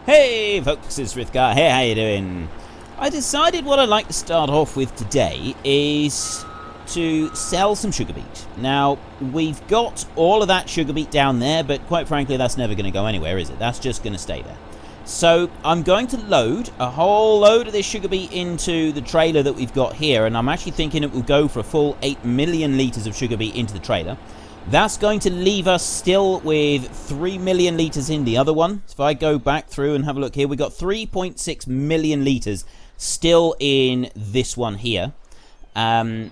Hey folks, it's Frithgar. Hey, how you doing? I decided what I'd like to start off with today is to sell some sugar beet. Now, we've got all of that sugar beet down there, but quite frankly, that's never going to go anywhere, is it? That's just going to stay there. So I'm going to load a whole load of this sugar beet into the trailer that we've got here, and I'm actually thinking it will go for a full 8 million litres of sugar beet into the trailer. That's going to leave us still with 3 million litres in the other one. So if I go back through and have a look here, we've got 3.6 million litres still in this one here. And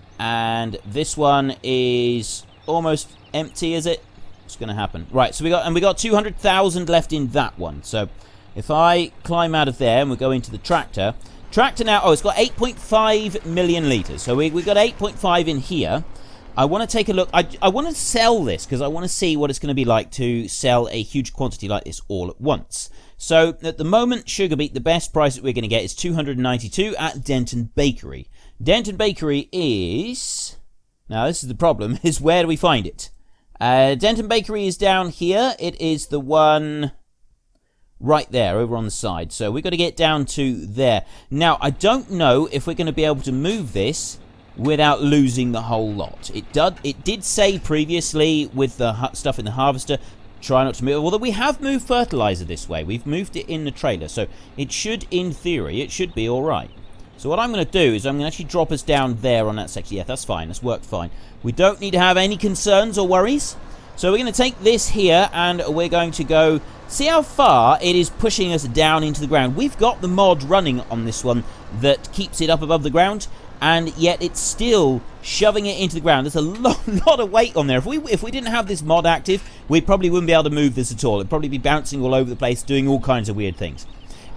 this one is almost empty, is it? What's going to happen? Right, so we got 200,000 left in that one. So if I climb out of there and we go into the tractor now, it's got 8.5 million litres. So we've got 8.5 in here. I want to take a look. I want to sell this because I want to see what it's going to be like to sell a huge quantity like this all at once. So at the moment, sugar beet, the best price that we're going to get is 292 at Denton Bakery. Denton Bakery is... Now, this is the problem, is where do we find it? Denton Bakery is down here. It is the one right there, over on the side. So we've got to get down to there. Now, I don't know if we're going to be able to move this without losing the whole lot. It did say previously with the stuff in the harvester, try not to move, although we have moved fertilizer this way. We've moved it in the trailer, so it should, in theory, it should be alright. So what I'm going to do is I'm going to actually drop us down there on that section. Yeah, that's fine. That's worked fine. We don't need to have any concerns or worries. So we're going to take this here and we're going to go see how far it is pushing us down into the ground. We've got the mod running on this one that keeps it up above the ground, and yet it's still shoving it into the ground. There's a lot of weight on there. If we didn't have this mod active, we probably wouldn't be able to move this at all. It'd probably be bouncing all over the place, doing all kinds of weird things.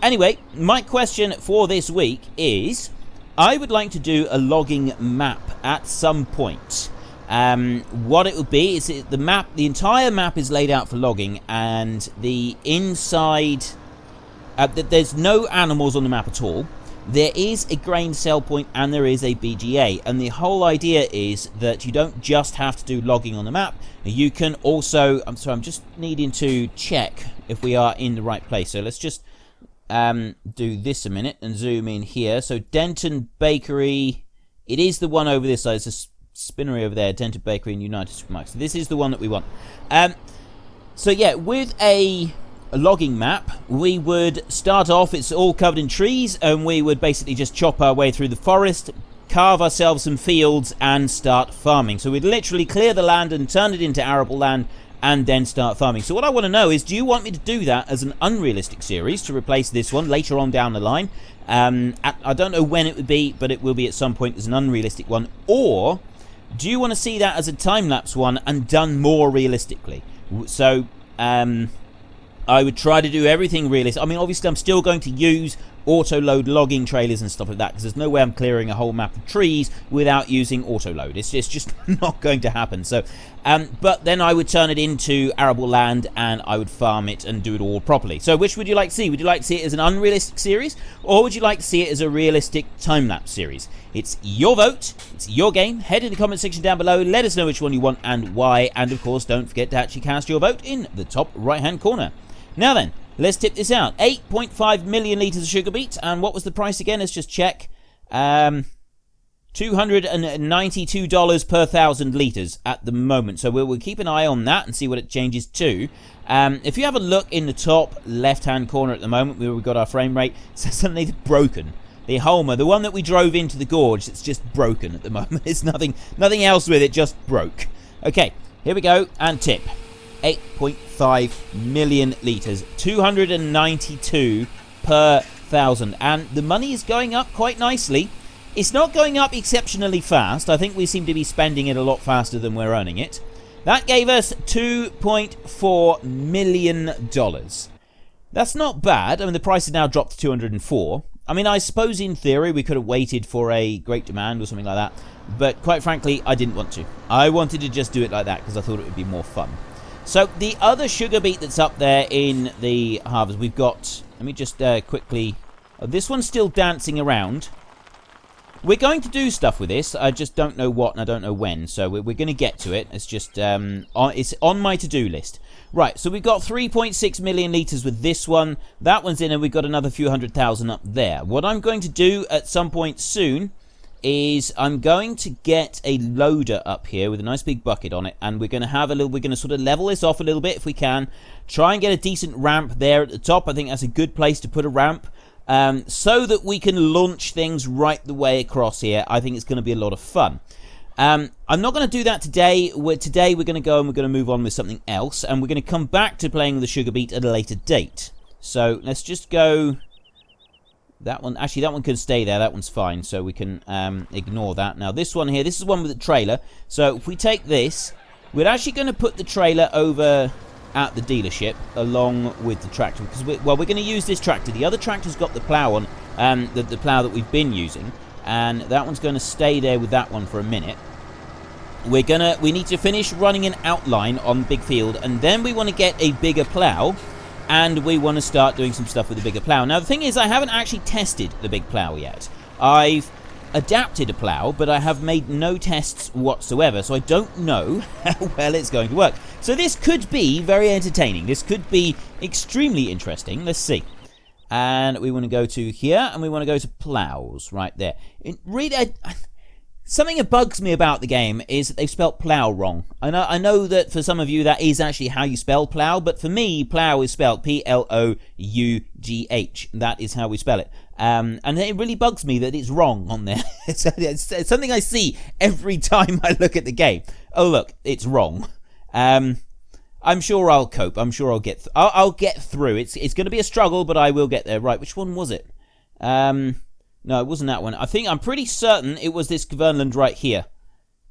Anyway, my question for this week is, I would like to do a logging map at some point. What it would be is the entire map is laid out for logging, and the inside, there's no animals on the map at all. There is a grain sell point and there is a BGA, and the whole idea is that you don't just have to do logging on the map. You can also, I'm just needing to check if we are in the right place. So let's just do this a minute and zoom in here. So Denton Bakery, it is the one over this side. It's a spinnery over there, Denton Bakery and United Supermarkets. So this is the one that we want. So yeah, with a logging map, we would start off, it's all covered in trees, and we would basically just chop our way through the forest, carve ourselves some fields and start farming. So we'd literally clear the land and turn it into arable land and then start farming. So what I want to know is, do you want me to do that as an unrealistic series to replace this one later on down the line? I don't know when it would be, but it will be at some point as an unrealistic one. Or do you want to see that as a time-lapse one and done more realistically? So I would try to do everything realistic. I mean, obviously, I'm still going to use auto-load logging trailers and stuff like that, because there's no way I'm clearing a whole map of trees without using auto-load. It's just not going to happen. So, but then I would turn it into arable land and I would farm it and do it all properly. So which would you like to see? Would you like to see it as an unrealistic series, or would you like to see it as a realistic time-lapse series? It's your vote. It's your game. Head in the comment section down below. Let us know which one you want and why. And of course, don't forget to actually cast your vote in the top right-hand corner. Now then, let's tip this out. 8.5 million litres of sugar beet. And what was the price again? Let's just check. $292 per 1,000 litres at the moment. So we'll keep an eye on that and see what it changes to. If you have a look in the top left-hand corner at the moment, where we've got our frame rate, so suddenly it's broken. The Homer, the one that we drove into the gorge, it's just broken at the moment. It's nothing else with it, just broke. Okay, here we go, and tip. 8.5 million litres, 292 per 1,000, and the money is going up quite nicely. It's not going up exceptionally fast. I think we seem to be spending it a lot faster than we're earning it. That gave us $2.4 million. That's not bad. I mean, the price has now dropped to 204. I mean, I suppose in theory we could have waited for a great demand or something like that, but quite frankly, I didn't want to. I wanted to just do it like that because I thought it would be more fun. So the other sugar beet that's up there in the harvest, we've got, let me just quickly, this one's still dancing around. we're going to do stuff with this. I just don't know what and I don't know when. So we're going to get to it. It's just it's on my to-do list. Right, so we've got 3.6 million litres with this one. That one's in, and we've got another few 100,000 up there. What I'm going to do at some point soon is I'm going to get a loader up here with a nice big bucket on it, and we're going to sort of level this off a little bit if we can. Try and get a decent ramp there at the top. I think that's a good place to put a ramp. So that we can launch things right the way across here. I think it's going to be a lot of fun. I'm not going to do that today. Today we're going to go and we're going to move on with something else, and we're going to come back to playing the sugar beet at a later date. So let's just go. That one, actually, that one can stay there. That one's fine, so we can ignore that. Now this one here, this is one with the trailer. So if we take this, we're actually going to put the trailer over at the dealership along with the tractor, because we're going to use this tractor. The other tractor's got the plough on, the plough that we've been using, and that one's going to stay there with that one for a minute. We need to finish running an outline on big field, and then we want to get a bigger plough, and we want to start doing some stuff with the bigger plough. Now the thing is, I haven't actually tested the big plough yet. I've adapted a plough, but I have made no tests whatsoever, so I don't know how well it's going to work. So this could be very entertaining. This could be extremely interesting. Let's see. And we want to go to here, and we want to go to ploughs right there. Something that bugs me about the game is that they've spelt plough wrong. I know that for some of you that is actually how you spell plough, but for me, plough is spelled Plough. That is how we spell it. And it really bugs me that it's wrong on there. It's something I see every time I look at the game. Oh look, it's wrong. I'm sure I'll cope. I'm sure I'll get through. It's going to be a struggle, but I will get there. Right, which one was it? No, it wasn't that one. I'm pretty certain it was this Governland right here.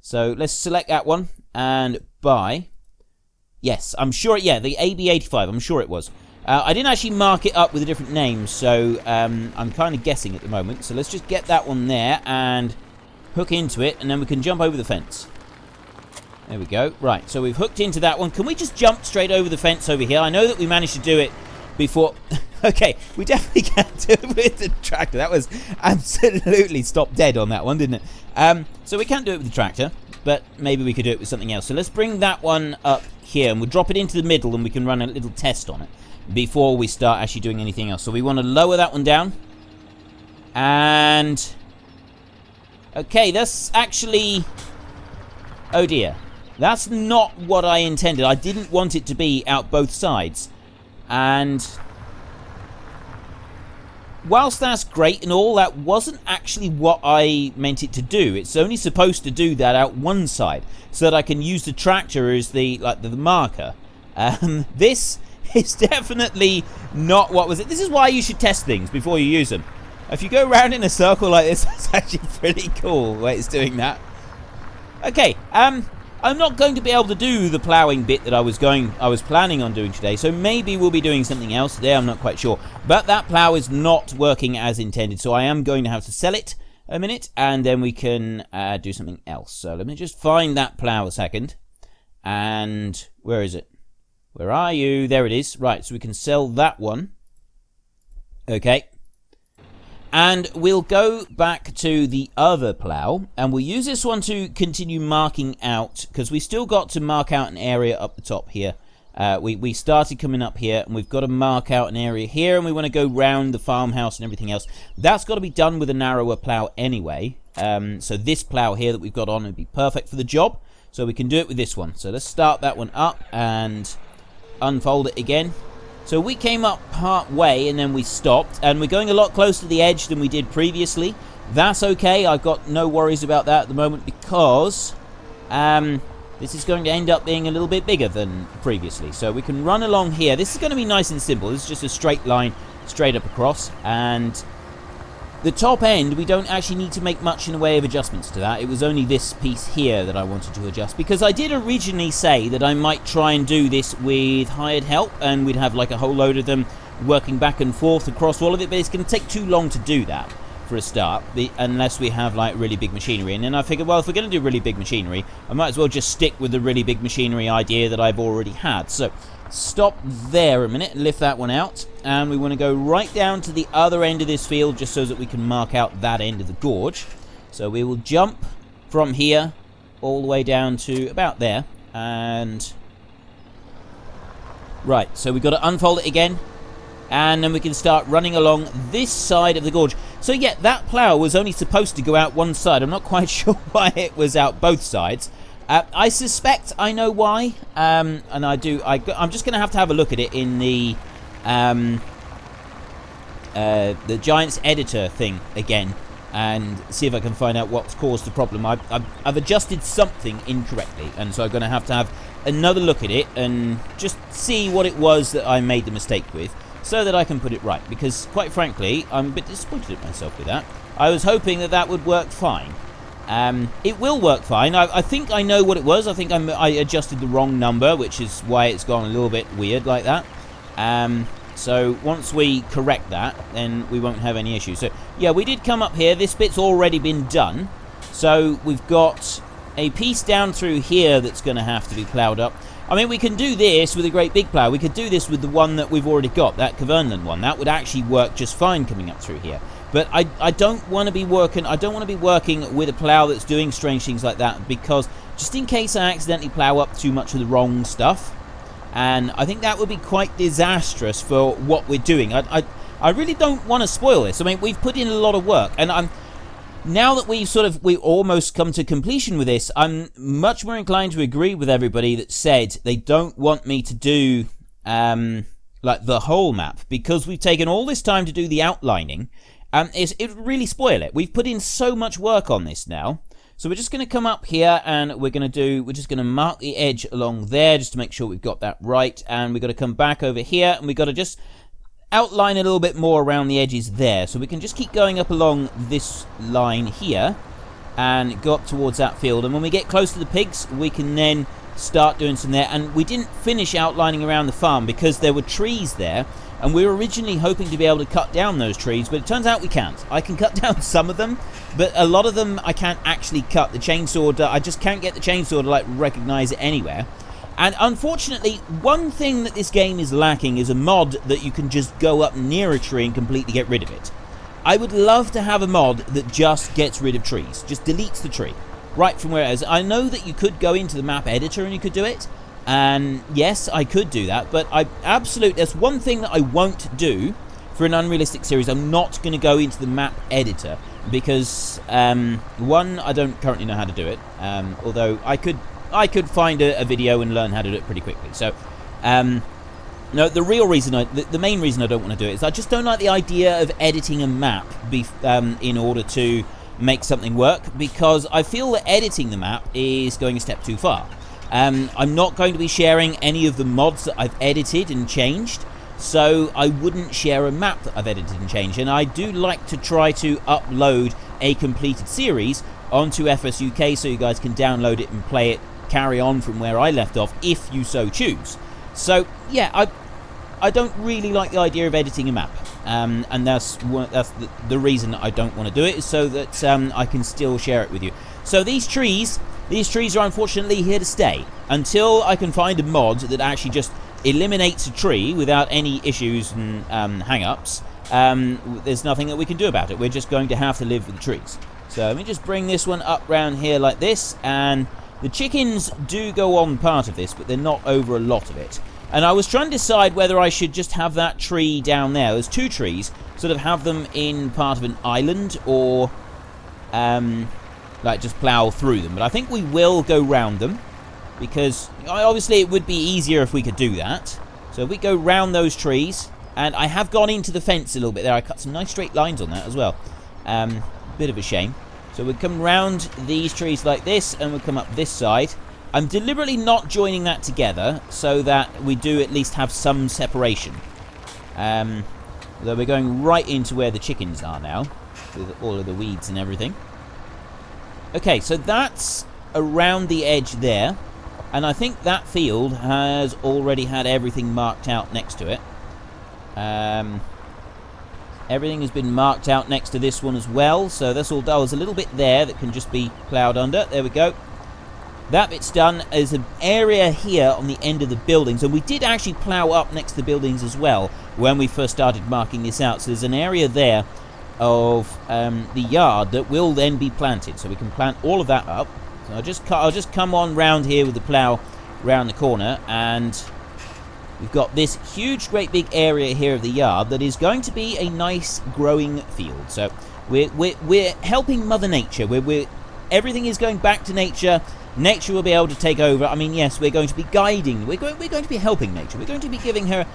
So let's select that one and buy. Yes, I'm sure. Yeah, the AB85. I'm sure it was. I didn't actually mark it up with a different name, so I'm kind of guessing at the moment. So let's just get that one there and hook into it, and then we can jump over the fence. There we go. Right, so we've hooked into that one. Can we just jump straight over the fence over here? I know that we managed to do it before. Okay, we definitely can't do it with the tractor. That was absolutely stopped dead on that one, didn't it? So we can't do it with the tractor, but maybe we could do it with something else. So let's bring that one up here, and we'll drop it into the middle, and we can run a little test on it before we start actually doing anything else. So we want to lower that one down. And okay, that's actually, oh dear, that's not what I intended. I didn't want it to be out both sides. And whilst that's great and all, that wasn't actually what I meant it to do. It's only supposed to do that out one side, so that I can use the tractor as the marker. This is definitely not what was it. This is why you should test things before you use them. If you go around in a circle like this, that's actually pretty cool the way it's doing that. Okay, I'm not going to be able to do the ploughing bit that I was planning on doing today, so maybe we'll be doing something else today. I'm not quite sure. But that plough is not working as intended, so I am going to have to sell it a minute, and then we can do something else. So let me just find that plough a second. And where is it? Where are you? There it is. Right, so we can sell that one. Okay. And we'll go back to the other plough, and we'll use this one to continue marking out, because we still got to mark out an area up the top here. We started coming up here, and we've got to mark out an area here, and we want to go round the farmhouse and everything else. That's got to be done with a narrower plough anyway. So this plough here that we've got on would be perfect for the job. So we can do it with this one. So let's start that one up and unfold it again. So we came up part way and then we stopped, and we're going a lot closer to the edge than we did previously. That's okay. I've got no worries about that at the moment, because this is going to end up being a little bit bigger than previously. So we can run along here. This is going to be nice and simple. This is just a straight line straight up across, and the top end, we don't actually need to make much in the way of adjustments to that. It was only this piece here that I wanted to adjust, because I did originally say that I might try and do this with hired help, and we'd have like a whole load of them working back and forth across all of it, but it's going to take too long to do that for a start, unless we have like really big machinery. And then I figured, well, if we're going to do really big machinery, I might as well just stick with the really big machinery idea that I've already had. So stop there a minute, lift that one out, and we want to go right down to the other end of this field, just so that we can mark out that end of the gorge. So we will jump from here all the way down to about there. And right, so we've got to unfold it again. And then we can start running along this side of the gorge. So yeah, that plough was only supposed to go out one side. I'm not quite sure why it was out both sides. I suspect I know why. And I'm just going to have a look at it in the Giants editor thing again. And see if I can find out what's caused the problem. I've adjusted something incorrectly. And so I'm going to have another look at it. And just see what it was that I made the mistake with. So that I can put it right, because quite frankly, I'm a bit disappointed at myself with that. I was hoping that would work fine. It will work fine. I think I know what it was. I think I adjusted the wrong number, which is why it's gone a little bit weird like that. So once we correct that, then we won't have any issues. So yeah, we did come up here. This bit's already been done. So we've got a piece down through here that's going to have to be ploughed up. I mean, we can do this with a great big plough. We could do this with the one that we've already got, that Cavernland one. That would actually work just fine coming up through here. But I don't want to be working. I don't want to be working with a plough that's doing strange things like that, because just in case I accidentally plough up too much of the wrong stuff, and I think that would be quite disastrous for what we're doing. I really don't want to spoil this. I mean, we've put in a lot of work, and now that we've almost come to completion with this, I'm much more inclined to agree with everybody that said they don't want me to do like the whole map, because we've taken all this time to do the outlining. It would really spoil it. We've put in so much work on this now. So we're just going to come up here and we're just going to mark the edge along there just to make sure we've got that right. And we've got to come back over here and we've got to just outline a little bit more around the edges there. So we can just keep going up along this line here and go up towards that field. And when we get close to the pigs, we can then start doing some there. And we didn't finish outlining around the farm because there were trees there. And we were originally hoping to be able to cut down those trees, but it turns out we can't. I can cut down some of them, but a lot of them I can't actually cut. The chainsaw, I just can't get the chainsaw to like recognize it anywhere. And unfortunately, one thing that this game is lacking is a mod that you can just go up near a tree and completely get rid of it. I would love to have a mod that just gets rid of trees, just deletes the tree right from where it is. I know that you could go into the map editor and you could do it. And yes, I could do that, but there's one thing that I won't do for an unrealistic series. I'm not going to go into the map editor because one, I don't currently know how to do it, although I could find a video and learn how to do it pretty quickly. So no, the real reason the main reason I don't want to do it is I just don't like the idea of editing a map in order to make something work, because I feel that editing the map is going a step too far. I'm not going to be sharing any of the mods that I've edited and changed, so I wouldn't share a map that I've edited and changed. And I do like to try to upload a completed series onto FSUK so you guys can download it and play it, carry on from where I left off, if you so choose. So yeah, I don't really like the idea of editing a map, and that's the reason that I don't want to do it, is so that I can still share it with you. So these trees are unfortunately here to stay until I can find a mod that actually just eliminates a tree without any issues and hang-ups. There's nothing that we can do about it. We're just going to have to live with the trees. So let me just bring this one up round here like this, and the chickens do go on part of this, but they're not over a lot of it. And I was trying to decide whether I should just have that tree down there. There's two trees, sort of have them in part of an island, or like just plough through them. But I think we will go round them, because obviously it would be easier if we could do that. So if we go round those trees, and I have gone into the fence a little bit there. I cut some nice straight lines on that as well. Bit of a shame. So we come round these trees like this, and we come up this side. I'm deliberately not joining that together so that we do at least have some separation. Although we're going right into where the chickens are now, with all of the weeds and everything. Okay, so that's around the edge there, and I think that field has already had everything marked out next to it. Everything has been marked out next to this one as well, so that's all done. There's a little bit there that can just be ploughed under. There we go. That bit's done. There's an area here on the end of the buildings, and we did actually plough up next to the buildings as well when we first started marking this out. So there's an area there of the yard that will then be planted, so we can plant all of that up. So I'll just come on round here with the plough round the corner, and we've got this huge, great big area here of the yard that is going to be a nice growing field. So we're helping Mother Nature. Everything is going back to nature. Nature will be able to take over. I mean, yes, we're going to be guiding. We're going to be helping nature. We're going to be giving her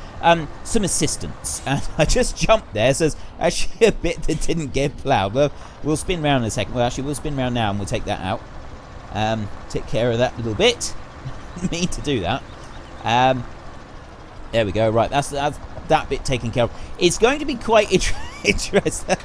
some assistance. And I just jumped there. So there's actually a bit that didn't get ploughed. Well, we'll spin round in a second. Well, actually, we'll spin round now and we'll take that out. Take care of that little bit. Didn't mean to do that. There we go. Right, that's that bit taken care of. It's going to be quite interesting.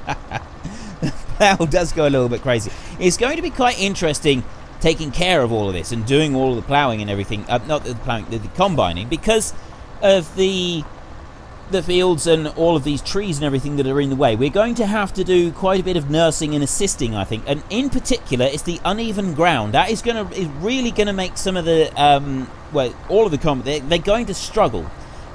The plough does go a little bit crazy. It's going to be quite interesting taking care of all of this and doing all of the ploughing and everything. Not the ploughing, the combining, because of the fields and all of these trees and everything that are in the way. We're going to have to do quite a bit of nursing and assisting, I think. And in particular, it's the uneven ground that is really going to make some of the all of the they're going to struggle.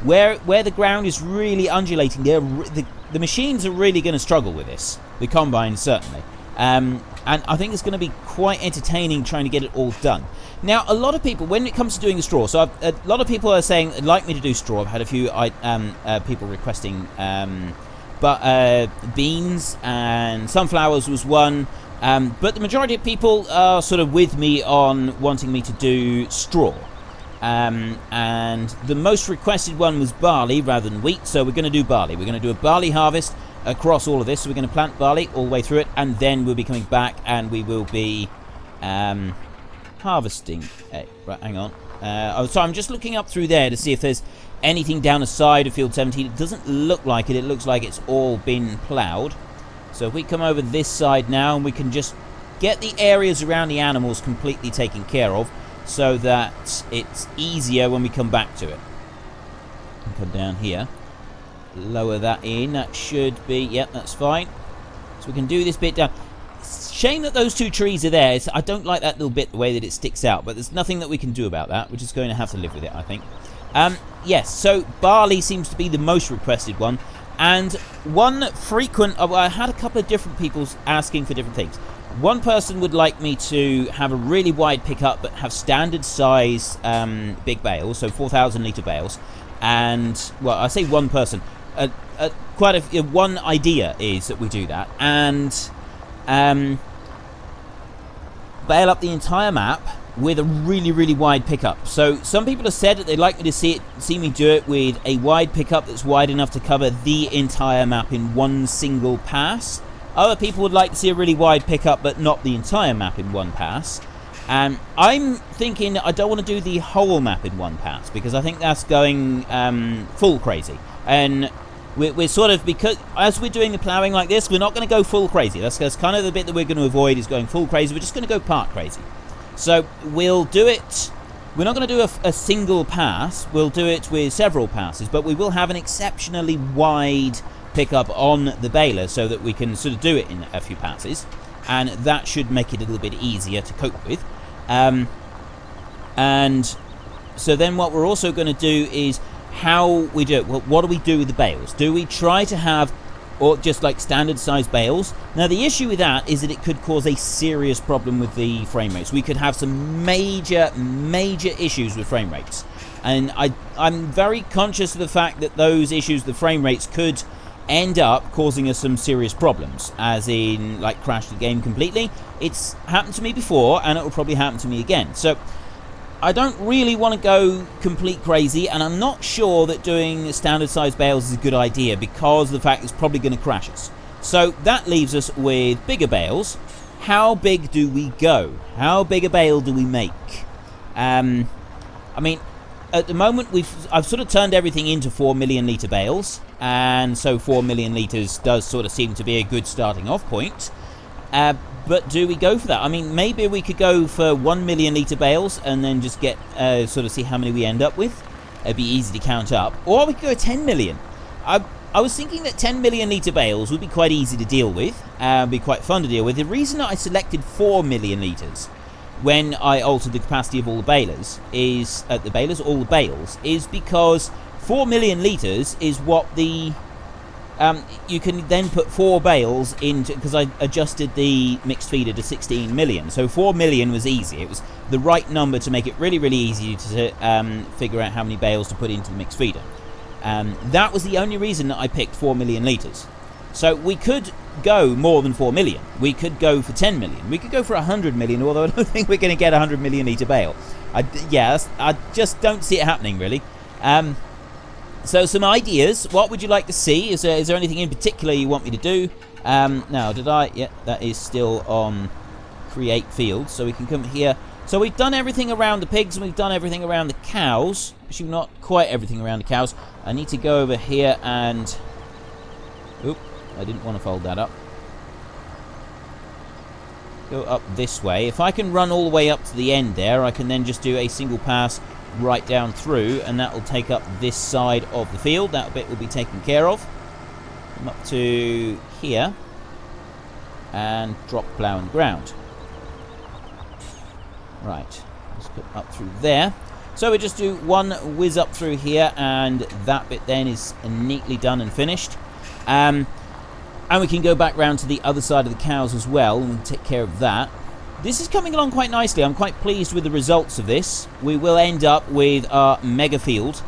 Where the ground is really undulating, the machines are really going to struggle with this. The combine certainly. And I think it's going to be quite entertaining trying to get it all done. Now, a lot of people, when it comes to doing the straw, so a lot of people are saying they'd like me to do straw. I've had a few people requesting, beans and sunflowers was one. But the majority of people are sort of with me on wanting me to do straw. And the most requested one was barley rather than wheat, so we're going to do barley. We're going to do a barley harvest across all of this. So we're going to plant barley all the way through it, and then we'll be coming back and we will be harvesting. Right, hang on. So I'm just looking up through there to see if there's anything down the side of field 17. It doesn't look like it. It looks like it's all been ploughed. So if we come over this side now, and we can just get the areas around the animals completely taken care of, so that it's easier when we come back to it. Come down here, lower that in. That should be, yep, that's fine. So we can do this bit down. Shame that those two trees are there. I don't like that little bit, the way that it sticks out, but there's nothing that we can do about that. We're just going to have to live with it, I think. Yes, so barley seems to be the most requested one, and one frequent, I had a couple of different people asking for different things. One person would like me to have a really wide pickup but have standard size big bales, so 4,000 litre bales. And, well, I say one person. One idea is that we do that. And bale up the entire map with a really, really wide pickup. So some people have said that they'd like me to see me do it with a wide pickup that's wide enough to cover the entire map in one single pass. Other people would like to see a really wide pickup, but not the entire map in one pass. And I'm thinking I don't want to do the whole map in one pass, because I think that's going full crazy. And we're sort of, because as we're doing the ploughing like this, we're not going to go full crazy. That's kind of the bit that we're going to avoid, is going full crazy. We're just going to go part crazy. So we'll do it. We're not going to do a single pass. We'll do it with several passes, but we will have an exceptionally wide pickup on the baler so that we can sort of do it in a few passes, and that should make it a little bit easier to cope with. And so then what we're also going to do is how we do it. Well, what do we do with the bales? Do we try to have, or just like standard size bales? Now the issue with that is that it could cause a serious problem with the frame rates. We could have some major issues with frame rates, and I'm very conscious of the fact that those issues with the frame rates could end up causing us some serious problems, as in like crash the game completely. It's happened to me before, and it will probably happen to me again. So I don't really want to go complete crazy, and I'm not sure that doing standard size bales is a good idea, because of the fact it's probably going to crash us. So that leaves us with bigger bales. How big do we go? How big a bale do we make? I mean, at the moment I've sort of turned everything into 4 million litre bales, and so 4 million litres does sort of seem to be a good starting off point. But do we go for that? I mean, maybe we could go for 1 million litre bales and then just get sort of see how many we end up with. It'd be easy to count up. Or we could go 10 million. I was thinking that 10 million litre bales would be quite easy to deal with, be quite fun to deal with. The reason that I selected 4 million litres when I altered the capacity of all the balers is all the bales, is because 4 million litres is what the you can then put 4 bales into, because I adjusted the mixed feeder to 16 million. So 4 million was easy. It was the right number to make it really, really easy to figure out how many bales to put into the mixed feeder. That was the only reason that I picked 4 million litres. So we could go more than 4 million. We could go for 10 million. We could go for 100 million, although I don't think we're going to get a 100 million litre bale. I just don't see it happening, really. So some ideas. What would you like to see? Is there anything in particular you want me to do? Now, did I? Yeah, that is still on create field. So we can come here. So we've done everything around the pigs and we've done everything around the cows. Actually, not quite everything around the cows. I need to go over here and... Oop, I didn't want to fold that up. Go up this way. If I can run all the way up to the end there, I can then just do a single pass right down through, and that will take up this side of the field. That bit will be taken care of. Come up to here and drop plough in the ground. Right, let's put up through there. So we just do one whiz up through here, and that bit then is neatly done and finished. And we can go back round to the other side of the cows as well, and take care of that. This is coming along quite nicely. I'm quite pleased with the results of this. We will end up with our mega field.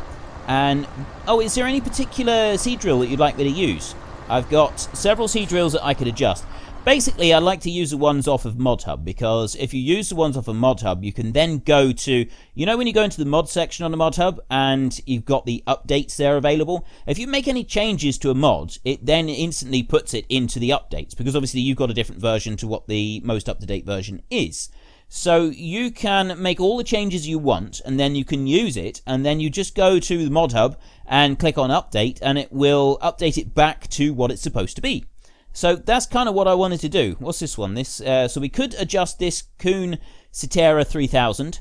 And, oh, is there any particular seed drill that you'd like me to use? I've got several seed drills that I could adjust. Basically, I like to use the ones off of Modhub, because if you use the ones off of Modhub, you can then go to, you know when you go into the mod section on the Modhub and you've got the updates there available? If you make any changes to a mod, it then instantly puts it into the updates, because obviously you've got a different version to what the most up-to-date version is. So you can make all the changes you want, and then you can use it, and then you just go to the Modhub and click on update, and it will update it back to what it's supposed to be. So that's kind of what I wanted to do. What's this one? So we could adjust this Kuhn Cetera 3000,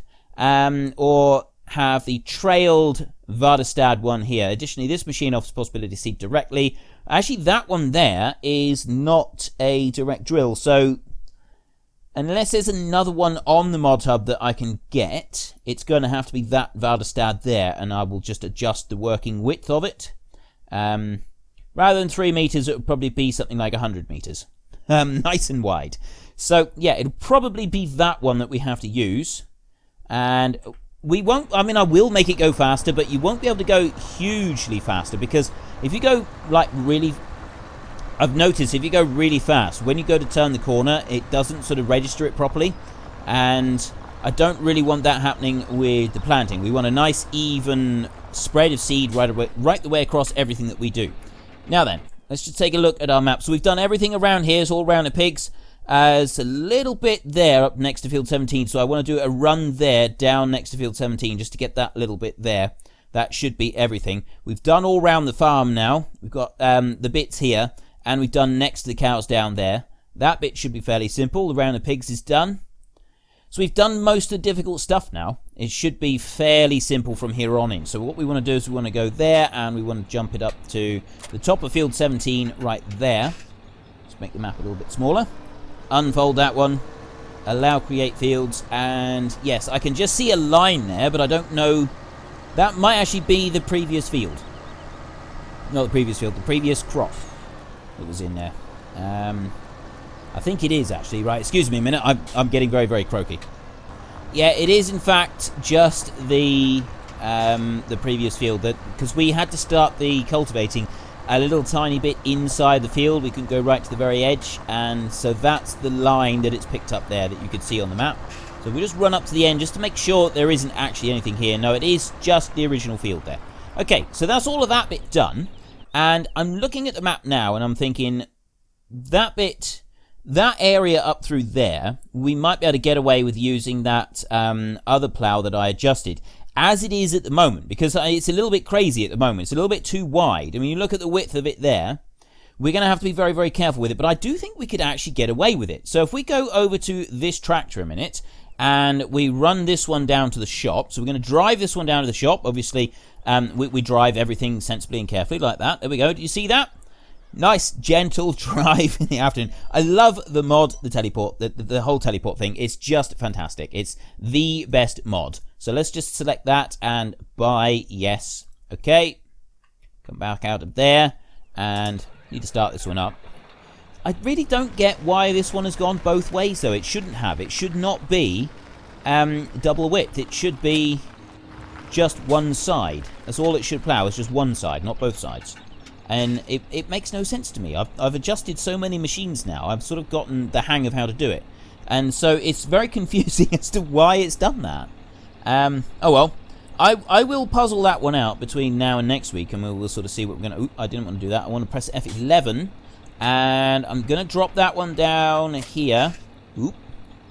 or have the trailed Vardestad one here. Additionally, this machine offers the possibility to seed directly. Actually, that one there is not a direct drill. So unless there's another one on the Modhub that I can get, it's going to have to be that Vardestad there, and I will just adjust the working width of it. Rather than 3 meters, it would probably be something like 100 meters. Nice and wide. So, yeah, it'll probably be that one that we have to use. And we won't, I mean, I will make it go faster, but you won't be able to go hugely faster, because if you go, like, really... I've noticed if you go really fast, when you go to turn the corner, it doesn't sort of register it properly. And I don't really want that happening with the planting. We want a nice, even spread of seed right the way across everything that we do. Now then, let's just take a look at our map. So we've done everything around here. It's all around the pigs. There's a little bit there up next to field 17. So I want to do a run there down next to field 17 just to get that little bit there. That should be everything. We've done all around the farm now. We've got the bits here. And we've done next to the cows down there. That bit should be fairly simple. Around the pigs is done. So we've done most of the difficult stuff now. It should be fairly simple from here on in. So what we want to do is we want to go there, and we want to jump it up to the top of field 17 right there. Let's make the map a little bit smaller. Unfold that one. Allow create fields. And yes, I can just see a line there, but I don't know. That might actually be the previous field. Not the previous field, the previous crop that was in there. I think it is actually, right? Excuse me a minute, I'm getting very, very croaky. Yeah, it is in fact just the previous field, that because we had to start the cultivating a little tiny bit inside the field. We couldn't go right to the very edge, and so that's the line that it's picked up there that you could see on the map. So we just run up to the end just to make sure there isn't actually anything here. No, it is just the original field there. Okay, so that's all of that bit done, and I'm looking at the map now and I'm thinking that bit... That area up through there, we might be able to get away with using that other plough that I adjusted, as it is at the moment, because it's a little bit crazy at the moment. It's a little bit too wide. I mean, you look at the width of it there, we're going to have to be very, very careful with it, but I do think we could actually get away with it. So if we go over to this tractor a minute, and we run this one down to the shop, so we're going to drive this one down to the shop. Obviously, we drive everything sensibly and carefully like that. There we go. Do you see that? Nice, gentle drive in the afternoon. I love the mod, the teleport, the whole teleport thing. It's just fantastic. It's the best mod. So let's just select that and buy, yes. Okay. Come back out of there and Need to start this one up. I really don't get why this one has gone both ways, though. It shouldn't have. It should not be double width. It should be just one side. That's all it should plough, is just one side, not both sides. And it makes no sense to me. I've adjusted so many machines now. I've sort of gotten the hang of how to do it. And so it's very confusing as to why it's done that. Oh well. I will puzzle that one out between now and next week, and we'll sort of see what we're going to... Oop, I didn't want to do that. I want to press F11, and I'm going to drop that one down here. Oop.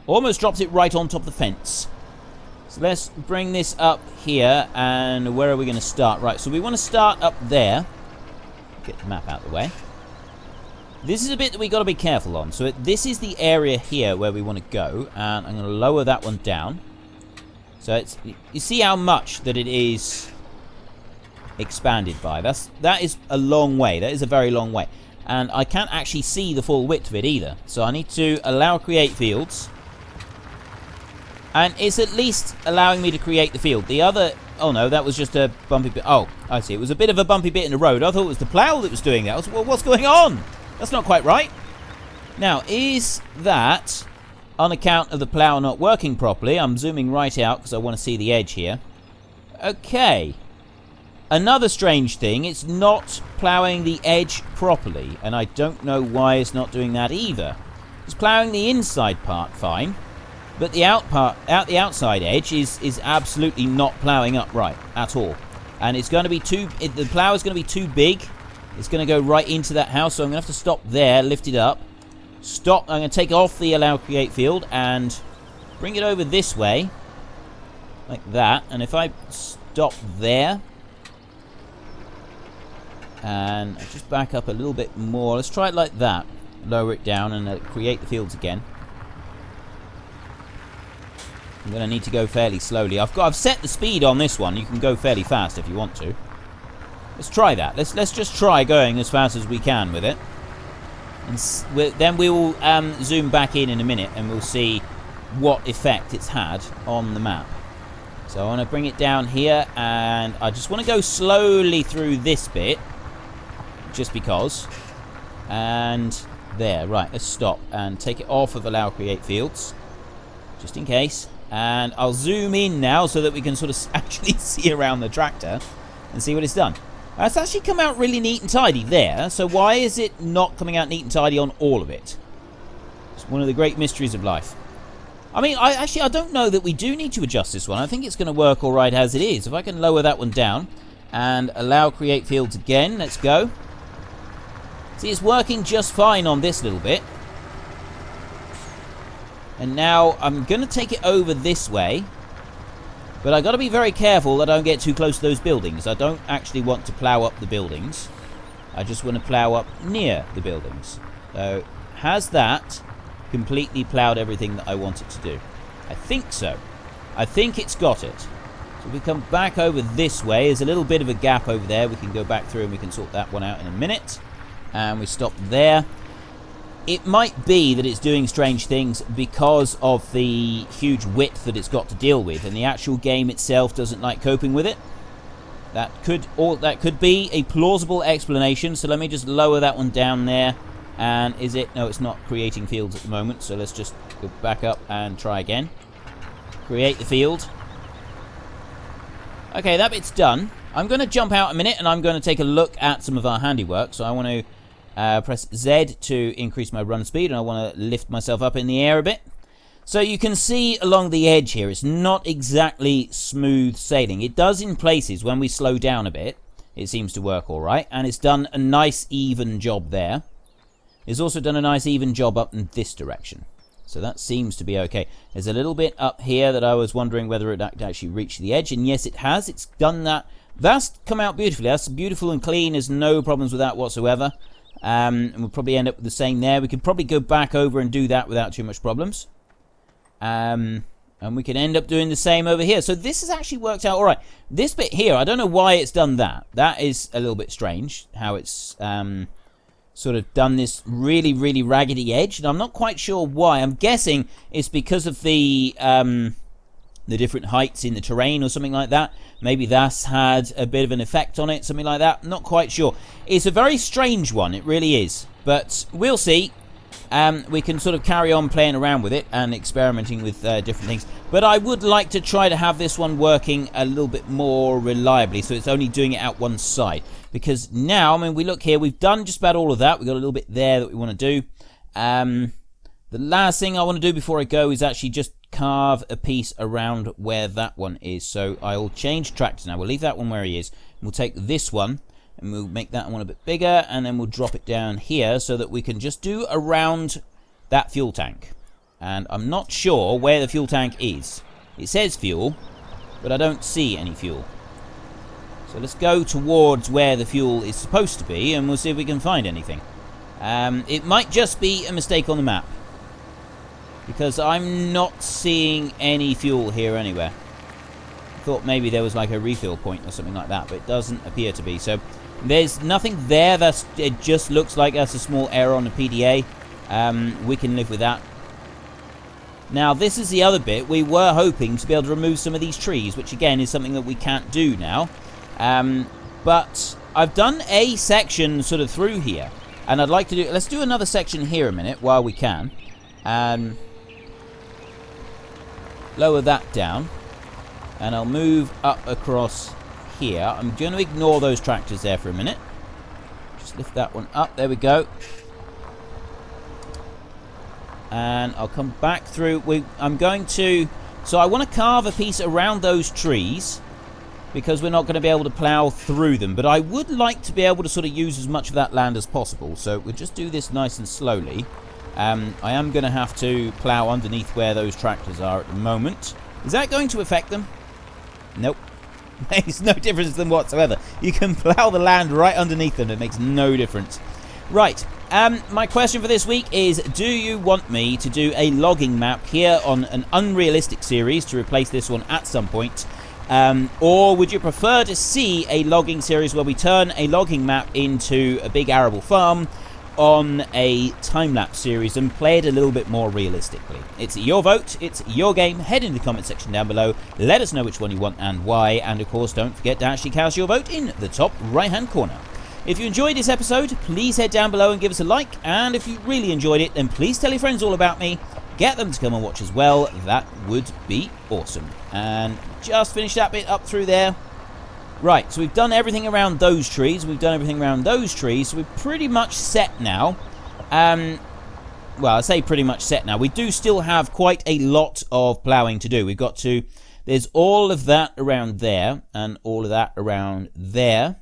Almost dropped it right on top of the fence. So let's bring this up here, and where are we going to start? Right, so we want to start up there. Get the map out of the way. This is a bit that we've got to be careful on. So this is the area here where we want to go, and I'm going to lower that one down. So it's, you see how much that it is expanded by. That is a long way. That is a very long way. And I can't actually see the full width of it either. So I need to allow create fields. And it's at least allowing me to create the field. The other... Oh no, that was just a bumpy bit. Oh, I see. It was a bit of a bumpy bit in the road. I thought it was the plough that was doing that. Well, what's going on? That's not quite right. Now, is that... on account of the plough not working properly? I'm zooming right out because I want to see the edge here. Okay. Another strange thing, it's not ploughing the edge properly, and I don't know why it's not doing that either. It's ploughing the inside part fine, but the the outside edge is absolutely not ploughing up right at all. And it's going to be the plough is going to be too big. It's going to go right into that house, so I'm going to have to stop there, lift it up. Stop. I'm going to take off the allow create field and bring it over this way, like that. And if I stop there, and I just back up a little bit more, let's try it like that. Lower it down and create the fields again. I'm going to need to go fairly slowly. I've set the speed on this one. You can go fairly fast if you want to. Let's try that. Let's just try going as fast as we can with it. And then we will zoom back in a minute, and we'll see what effect it's had on the map. So I want to bring it down here, and I just want to go slowly through this bit, just because. And there, right, let's stop and take it off of allow create fields, just in case. And I'll zoom in now so that we can sort of actually see around the tractor and see what it's done. It's actually come out really neat and tidy there, so why is it not coming out neat and tidy on all of it? It's one of the great mysteries of life. I mean, I don't know that we do need to adjust this one. I think it's going to work all right as it is. If I can lower that one down and allow create fields again, let's go. See, it's working just fine on this little bit. And now I'm going to take it over this way. But I've got to be very careful that I don't get too close to those buildings. I don't actually want to plough up the buildings. I just want to plough up near the buildings. So, has that completely ploughed everything that I want it to do? I think so. I think it's got it. So if we come back over this way, there's a little bit of a gap over there. We can go back through and we can sort that one out in a minute. And we stop there. It might be that it's doing strange things because of the huge width that it's got to deal with, and the actual game itself doesn't like coping with it. That could be a plausible explanation. So let me just lower that one down there. And is it? No, it's not creating fields at the moment. So let's just go back up and try again. Create the field. Okay, that bit's done. I'm going to jump out a minute and I'm going to take a look at some of our handiwork. So I want to press Z to increase my run speed, and I want to lift myself up in the air a bit. So you can see along the edge here, it's not exactly smooth sailing. It does in places. When we slow down a bit, it seems to work all right, and it's done a nice even job there. It's also done a nice even job up in this direction. So that seems to be okay. There's a little bit up here that I was wondering whether it actually reached the edge, and yes, it has. It's done that. That's come out beautifully. That's beautiful and clean. There's no problems with that whatsoever. And we'll probably end up with the same there. We could probably go back over and do that without too much problems. And we can end up doing the same over here. So this has actually worked out all right. This bit here, I don't know why it's done that. That is a little bit strange, how it's sort of done this really, really raggedy edge. And I'm not quite sure why. I'm guessing it's because of the the different heights in the terrain or something like that. Maybe that's had a bit of an effect on it, something like that. Not quite sure. It's a very strange one, it really is. But we'll see. We can sort of carry on playing around with it and experimenting with different things. But I would like to try to have this one working a little bit more reliably, so it's only doing it out one side. Because now, I mean, we look here, we've done just about all of that. We've got a little bit there that we want to do. The last thing I want to do before I go is actually just carve a piece around where that one is. So I'll change tractor now. We'll leave that one where he is. We'll take this one and we'll make that one a bit bigger, and then we'll drop it down here so that we can just do around that fuel tank. And I'm not sure where the fuel tank is. It says fuel, but I don't see any fuel. So let's go towards where the fuel is supposed to be, and we'll see if we can find anything. It might just be a mistake on the map, because I'm not seeing any fuel here anywhere. I thought maybe there was like a refill point or something like that, but it doesn't appear to be. So there's nothing there. It just looks like that's a small error on the PDA. We can live with that. Now, this is the other bit. We were hoping to be able to remove some of these trees, which again is something that we can't do now. But I've done a section sort of through here, and I'd like to do... Let's do another section here a minute while we can. Lower that down, and I'll move up across here. I'm going to ignore those tractors there for a minute. Just lift that one up. There we go. And I'll come back through. I'm going to... So I want to carve a piece around those trees, because we're not going to be able to plough through them. But I would like to be able to sort of use as much of that land as possible. So we'll just do this nice and slowly. I am going to have to plough underneath where those tractors are at the moment. Is that going to affect them? Nope. Makes no difference to them whatsoever. You can plough the land right underneath them. It makes no difference. Right. My question for this week is, do you want me to do a logging map here on an unrealistic series to replace this one at some point? Or would you prefer to see a logging series where we turn a logging map into a big arable farm on a time-lapse series and play it a little bit more realistically? It's your vote, it's your game. Head into the comment section down below, let us know which one you want and why, and of course don't forget to actually cast your vote in the top right hand corner. If you enjoyed this episode, please head down below and give us a like, and if you really enjoyed it, then please tell your friends all about me. Get them to come and watch as well. That would be awesome. And just finish that bit up through there. Right, so we've done everything around those trees. We've done everything around those trees. So we're pretty much set now. Well, I say pretty much set now. We do still have quite a lot of ploughing to do. We've got to... There's all of that around there, and all of that around there,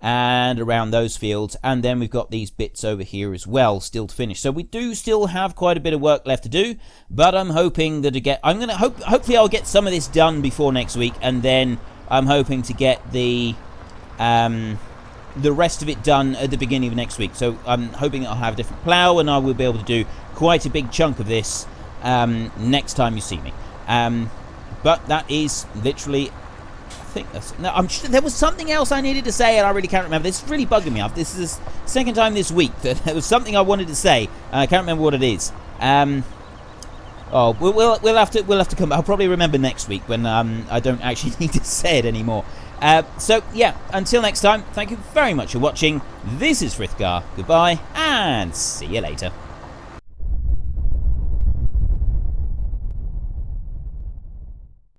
and around those fields, and then we've got these bits over here as well still to finish. So we do still have quite a bit of work left to do, but I'm hoping that hopefully I'll get some of this done before next week, and then I'm hoping to get the rest of it done at the beginning of next week. So I'm hoping I'll have a different plough, and I will be able to do quite a big chunk of this next time you see me. But that is literally... there was something else I needed to say, and I really can't remember. This is really bugging me up. This is the second time this week that there was something I wanted to say, and I can't remember what it is. We'll have to come. I'll probably remember next week when I don't actually need to say it anymore. So yeah, until next time, thank you very much for watching. This is Frithgar. Goodbye, and see you later.